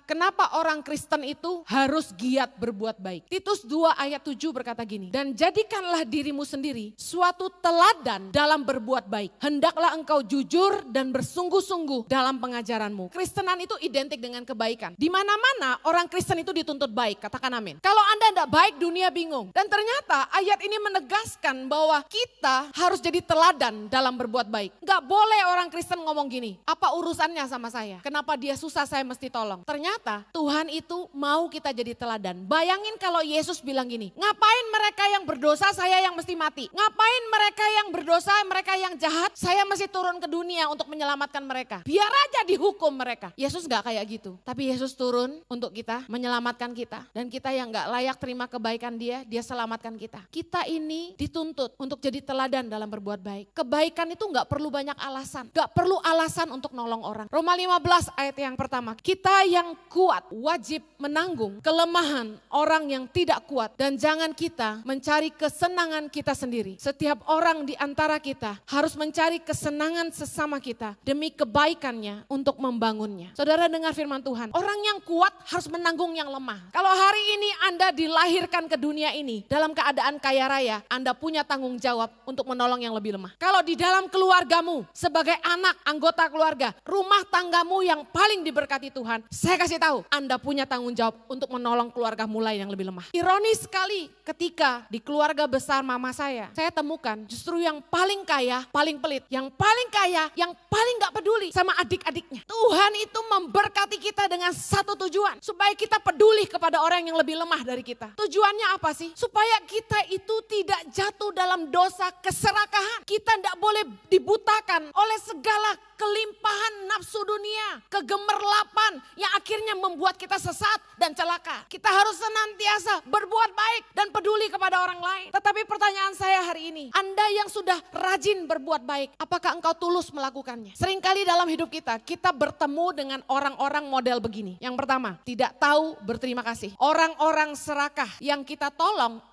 Kenapa orang Kristen itu harus giat berbuat baik? Titus 2 ayat 7 berkata gini, dan jadikanlah dirimu sendiri suatu teladan dalam berbuat baik. Hendaklah engkau jujur dan bersungguh-sungguh dalam pengajaranmu. Kristenan itu identik dengan kebaikan. Di mana-mana orang Kristen itu dituntut baik, katakan amin. Kalau Anda tidak baik, dunia bingung. Dan ternyata ayat ini menegaskan bahwa kita harus jadi teladan dalam berbuat baik. Gak boleh orang Kristen ngomong gini, apa urusannya sama saya? Kenapa dia susah saya mesti tolong? Ternyata Tuhan itu mau kita jadi teladan. Bayangin kalau Yesus bilang gini, ngapain mereka yang berdosa saya yang mesti mati? Ngapain mereka yang berdosa, mereka yang jahat, saya mesti turun ke dunia untuk menyelamatkan mereka? Biar aja dihukum mereka. Yesus gak kayak gitu. Tapi Yesus turun untuk kita, menyelamatkan kita. Dan kita yang gak layak terima kebaikan dia selamatkan kita. Kita ini dituntut untuk jadi teladan dalam berbuat baik. Kebaikan itu gak perlu banyak alasan. Gak perlu alasan untuk nolong orang. Roma 15 ayat yang pertama. Kita yang kuat wajib menanggung kelemahan orang yang tidak kuat. Dan jangan kita mencari kesenangan kita sendiri. Setiap orang di antara kita harus mencari kesenangan sesama kita demi kebaikannya untuk membangunnya. Saudara dengar firman Tuhan, orang yang kuat harus menanggung yang lemah. Kalau hari ini Anda dilahirkan ke dunia ini dalam keadaan kaya raya, Anda punya tanggung jawab untuk menolong yang lebih lemah. Kalau di dalam keluargamu sebagai anak, anggota keluarga, rumah tanggamu yang paling diberkati Tuhan, saya kasih tahu, Anda punya tanggung jawab untuk menolong keluarga mulai yang lebih lemah. Ironis sekali ketika di keluarga besar mama saya temukan justru yang paling kaya, paling pelit, yang paling kaya, yang paling gak peduli sama adik-adiknya. Tuhan itu memberkati kita dengan satu tujuan, supaya kita peduli kepada orang yang lebih lemah dari kita. Tujuannya apa sih? Supaya kita itu tidak jatuh dalam dosa keserakahan. Kita tidak boleh dibutakan oleh segala kelimpahan nafsu dunia, kegemerlapan yang akhirnya membuat kita sesat dan celaka. Kita harus senantiasa berbuat baik dan peduli kepada orang lain. Tetapi pertanyaan saya hari ini, Anda yang sudah rajin berbuat baik, apakah engkau tulus melakukannya? Seringkali dalam hidup kita bertemu dengan orang-orang model begini. Yang pertama, tidak tahu berterima kasih. Orang-orang serakah yang kita tolong,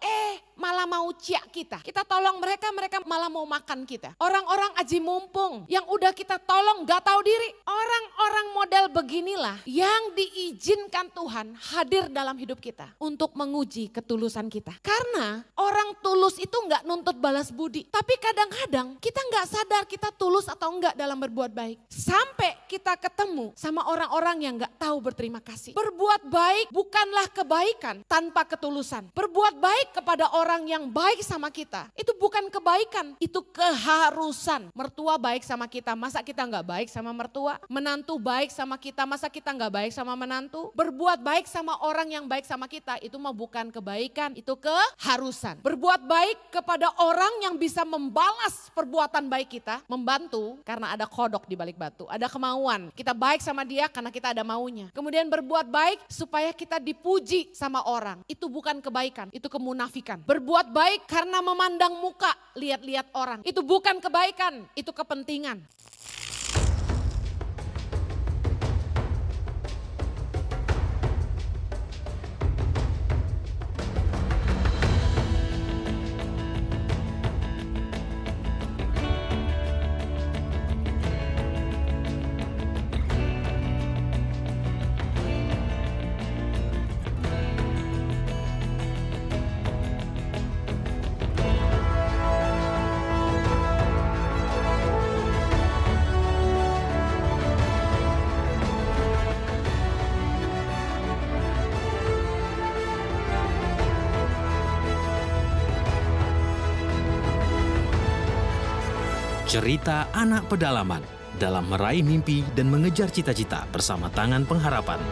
malah mau ciak kita. Kita tolong mereka, mereka malah mau makan kita. Orang-orang aji mumpung yang udah kita tolong gak tahu diri. Orang-orang model beginilah yang diizinkan Tuhan hadir dalam hidup kita untuk menguji ketulusan kita. Karena orang tulus itu gak nuntut balas budi. Tapi kadang-kadang kita gak sadar kita tulus atau enggak dalam berbuat baik. Sampai kita ketemu sama orang-orang yang gak tahu berterima kasih. Berbuat baik bukanlah kebaikan tanpa ketulusan. Berbuat baik kepada orang yang baik sama kita, itu bukan kebaikan, itu keharusan. Mertua baik sama kita, masa kita nggak baik sama mertua? Menantu baik sama kita, masa kita nggak baik sama menantu? Berbuat baik sama orang yang baik sama kita, itu mah bukan kebaikan, itu keharusan. Berbuat baik kepada orang yang bisa membalas perbuatan baik kita, membantu karena ada kodok di balik batu, ada kemauan. Kita baik sama dia karena kita ada maunya. Kemudian berbuat baik supaya kita dipuji sama orang, itu bukan kebaikan, itu kemunafikan. Berbuat baik karena memandang muka, lihat-lihat orang. Itu bukan kebaikan, itu kepentingan. Cerita anak pedalaman dalam meraih mimpi dan mengejar cita-cita bersama Tangan Pengharapan.